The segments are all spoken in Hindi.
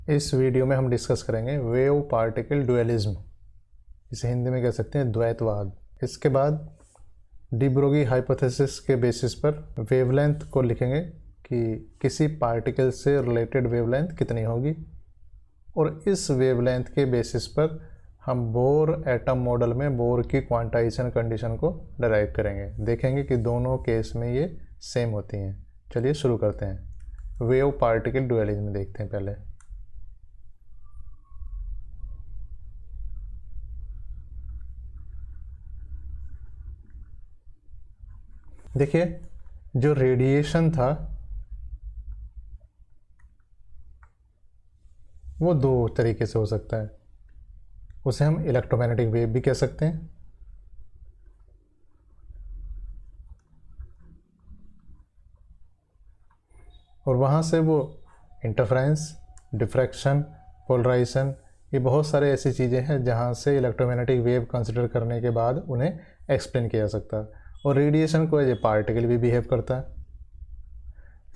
इस वीडियो में हम डिस्कस करेंगे वेव पार्टिकल डुअलिज्म, इसे हिंदी में कह सकते हैं द्वैतवाद। इसके बाद डी ब्रोगी हाइपोथेसिस के बेसिस पर वेवलेंथ को लिखेंगे कि किसी पार्टिकल से रिलेटेड वेवलेंथ कितनी होगी, और इस वेवलेंथ के बेसिस पर हम बोर एटम मॉडल में बोर की क्वांटाइजेशन कंडीशन को डिराइव करेंगे। देखेंगे कि दोनों केस में ये सेम होती हैं। चलिए शुरू करते हैं। वेव पार्टिकल डुअलिज्म देखते हैं पहले। देखिए, जो रेडिएशन था वो दो तरीके से हो सकता है। उसे हम इलेक्ट्रोमैग्नेटिक वेव भी कह सकते हैं, और वहाँ से वो इंटरफ्रेंस, डिफ्रैक्शन, पोलराइजेशन, ये बहुत सारे ऐसी चीज़ें हैं जहाँ से इलेक्ट्रोमैग्नेटिक वेव कंसिडर करने के बाद उन्हें एक्सप्लेन किया जा सकता है। और रेडिएशन को एज ए पार्टिकल भी बिहेव करता है।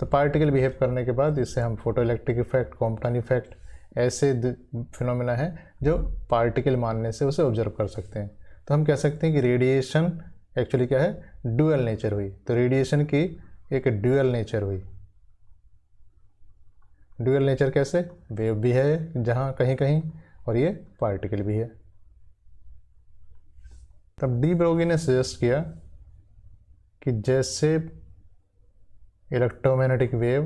तो पार्टिकल बिहेव करने के बाद इससे हम photo electric effect, Compton effect, ऐसे फिनोमेना हैं जो पार्टिकल मानने से उसे ऑब्जर्व कर सकते हैं। तो हम कह सकते हैं कि रेडिएशन एक्चुअली क्या है, ड्यूअल नेचर हुई। तो रेडिएशन की एक ड्यूअल नेचर हुई। ड्यूअल नेचर कैसे, वेव भी है जहाँ कहीं कहीं, और ये पार्टिकल भी है। तब डी ब्रोगी ने सजेस्ट किया कि जैसे इलेक्ट्रोमैग्नेटिक वेव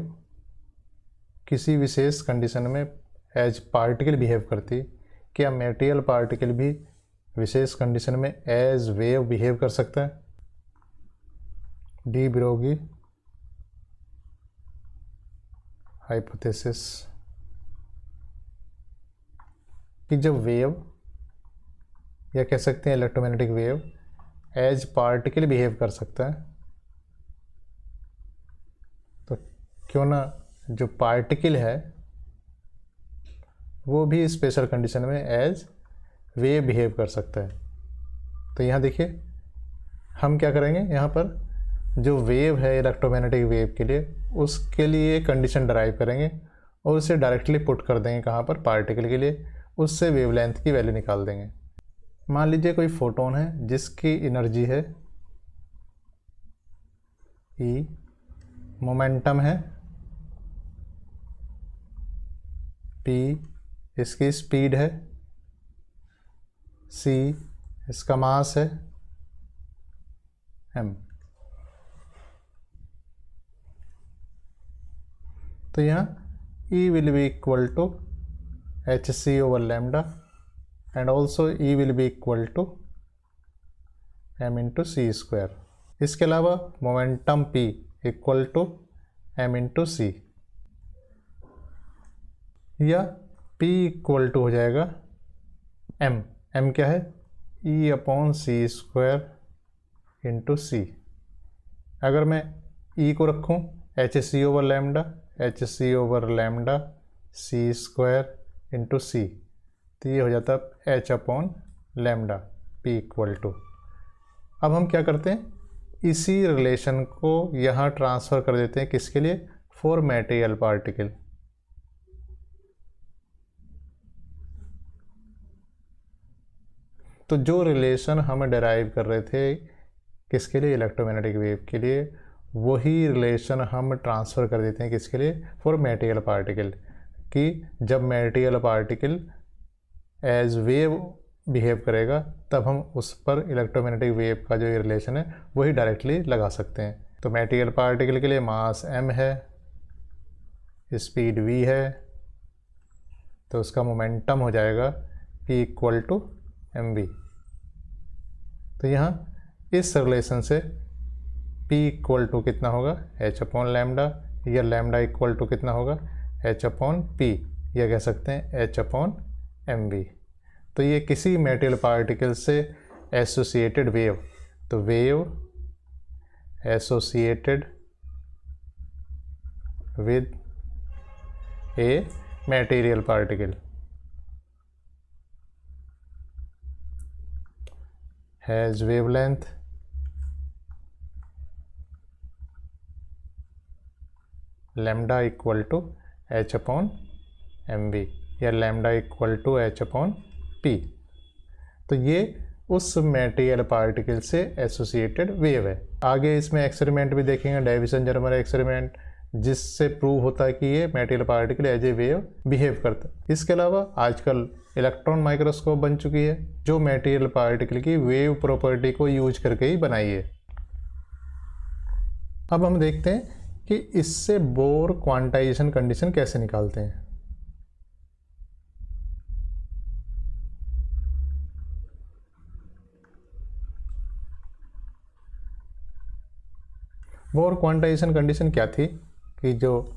किसी विशेष कंडीशन में एज पार्टिकल बिहेव करती, क्या मेटेरियल पार्टिकल भी विशेष कंडीशन में एज वेव बिहेव कर सकता है। डी ब्रोगी हाइपोथेसिस कि जब वेव, या कह सकते हैं electromagnetic wave, as particle behave कर सकता है, तो क्यों ना जो पार्टिकल है वो भी स्पेशल कंडीशन में एज वेव बिहेव कर सकता है। तो यहाँ देखिए, हम क्या करेंगे, यहाँ पर जो वेव है इलेक्ट्रोमैग्नेटिक वेव के लिए, उसके लिए कंडीशन डराइव करेंगे और उसे डायरेक्टली पुट कर देंगे कहाँ पर, पार्टिकल के लिए। उससे वेवलेंथ की वैल्यू निकाल देंगे। मान लीजिए कोई फोटोन है जिसकी एनर्जी है E, मोमेंटम है P, इसकी स्पीड है C, इसका मास है M। तो यहाँ E will be equal to hc over lambda, and also E will be equal to m into c square। इसके अलावा momentum P equal to m into c, या P इक्वल टू हो जाएगा m। m क्या है, E upon c square into c. अगर मैं E को रखूँ h c over lambda, h c over lambda c square into c, तो ये हो जाता है h upon lambda, P equal to. अब हम क्या करते हैं, इसी रिलेशन को यहाँ ट्रांसफ़र कर देते हैं, किसके लिए, फॉर मेटेरियल पार्टिकल। तो जो रिलेशन हम डिराइव कर रहे थे किसके लिए, इलेक्ट्रोमैग्नेटिक वेव के लिए, वही रिलेशन हम ट्रांसफ़र कर देते हैं किसके लिए, फॉर मेटेरियल पार्टिकल। कि जब material particle as wave behave करेगा तब हम उस पर इलेक्ट्रोमैग्नेटिक वेव का जो रिलेशन है वही डायरेक्टली लगा सकते हैं। तो मेटेरियल पार्टिकल के लिए मास m है, स्पीड v है, तो उसका मोमेंटम हो जाएगा p इक्वल टू mv। तो यहाँ इस रिलेशन से p इक्वल टू कितना होगा, h अपॉन लैम्डा, या लैम्डा इक्वल टू कितना होगा, h अपॉन p, या कह सकते हैं h अपॉन mv। तो ये किसी मेटेरियल पार्टिकल से एसोसिएटेड वेव, तो wave associated with a material particle has wavelength lambda equal to h upon mv या लैम्डा इक्वल टू h/p। तो ये उस मटेरियल पार्टिकल से एसोसिएटेड वेव है। आगे इसमें एक्सपेरिमेंट भी देखेंगे, डेविसन-जर्मर एक्सपेरिमेंट, जिससे प्रूव होता है कि ये material particle as a wave behave करता है। इसके अलावा आजकल इलेक्ट्रॉन माइक्रोस्कोप बन चुकी है जो मटेरियल पार्टिकल की वेव प्रॉपर्टी को यूज करके ही बनाई है। अब हम देखते हैं कि इससे बोर क्वांटाइजेशन कंडीशन कैसे निकालते हैं। बोर क्वांटाइजेशन कंडीशन क्या थी कि जो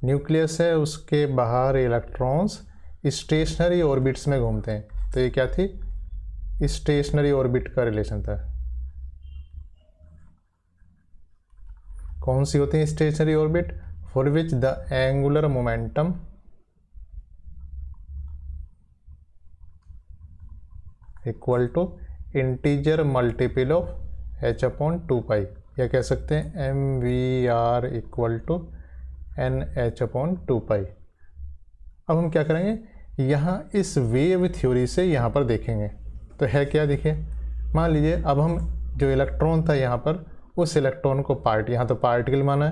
न्यूक्लियस है उसके बाहर इलेक्ट्रॉन्स स्टेशनरी ऑर्बिट्स में घूमते हैं। तो ये क्या थी, स्टेशनरी ऑर्बिट का रिलेशन था। कौन सी होती है stationary orbit? For which the angular momentum equal to integer multiple of h/2π, या कह सकते हैं mvr इक्वल टू nh/2π। अब हम क्या करेंगे, यहाँ इस वेव थ्योरी से यहाँ पर देखेंगे। तो है क्या, देखिए मान लीजिए अब हम जो इलेक्ट्रॉन था यहाँ पर, उस इलेक्ट्रॉन को यहाँ तो पार्टिकल माना है।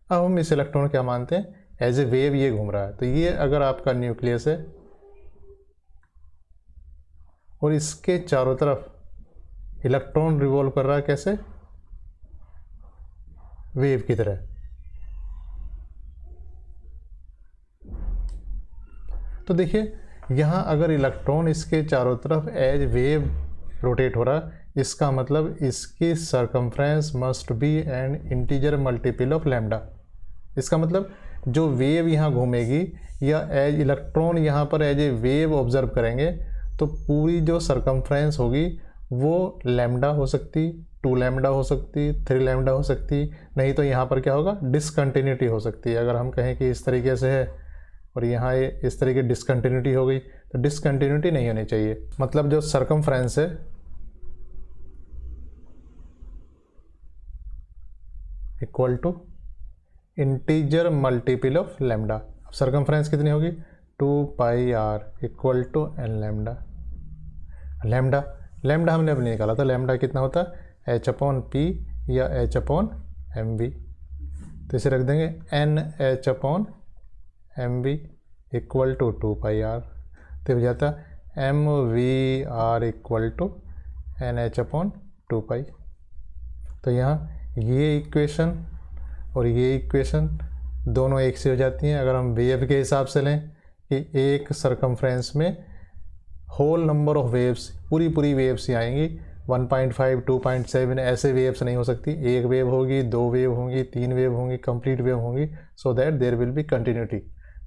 अब हम इस इलेक्ट्रॉन क्या मानते हैं, एज ए वेव ये घूम रहा है। तो ये अगर आपका न्यूक्लियस है और इसके चारों तरफ इलेक्ट्रॉन रिवॉल्व कर रहा है, कैसे, वेव की तरह। तो देखिए यहाँ अगर इलेक्ट्रॉन इसके चारों तरफ एज वेव रोटेट हो रहा, इसका मतलब इसकी circumference must be N integer multiple of lambda. इसका मतलब जो वेव यहाँ घूमेगी या एज इलेक्ट्रॉन यहाँ पर एज ए वेव ऑब्जर्व करेंगे, तो पूरी जो सरकमफ्रेंस होगी वो लैम्डा हो सकती, 2 लैम्डा हो सकती, 3 लैम्डा हो सकती, नहीं तो यहाँ पर क्या होगा, डिसकंटिन्यूटी हो सकती है। अगर हम कहें कि इस तरीके से है और यहाँ ये इस तरीके डिसकंटिन्यूटी हो गई, तो डिसकंटिन्यूटी नहीं होनी चाहिए। मतलब जो सरकमफ्रेंस है equal to integer multiple of lambda. Circumference कितनी होगी, 2πr equal to n lambda. Lambda हमने अभी निकाला था, लैम्डा कितना होता है, h/p या h/mv। तो इसे रख देंगे nh/mv इक्वल टू 2πr। तो हो जाता mvr इक्वल टू nh/2π। तो यहाँ ये इक्वेशन और ये इक्वेशन दोनों एक से हो जाती हैं। अगर हम वेव के हिसाब से लें कि एक सरकमफ्रेंस में होल नंबर ऑफ वेव्स, पूरी वेव्स ही आएंगी, 1.5 2.7 ऐसे वेव्स नहीं हो सकती। एक वेव होगी, 2 वेव होंगी, 3 वेव होंगी, कंप्लीट वेव होंगी, so that there will be continuity.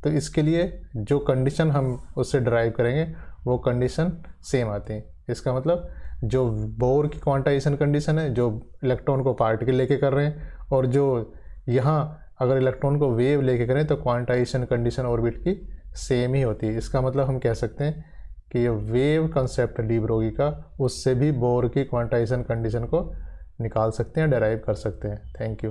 तो इसके लिए जो कंडीशन हम उससे ड्राइव करेंगे वो कंडीशन सेम आती है। इसका मतलब जो बोर की क्वांटाइजेशन कंडीशन है, जो इलेक्ट्रॉन को पार्टिकल लेके कर रहे हैं, और जो यहाँ अगर इलेक्ट्रॉन को वेव लेके करें तो क्वांटाइजेशन कंडीशन ऑर्बिट की सेम ही होती है। इसका मतलब हम कह सकते हैं कि ये वेव कंसेप्ट डी ब्रोगी का, उससे भी बोर की क्वांटाइजेशन कंडीशन को निकाल सकते हैं, डेराइव कर सकते हैं। Thank you.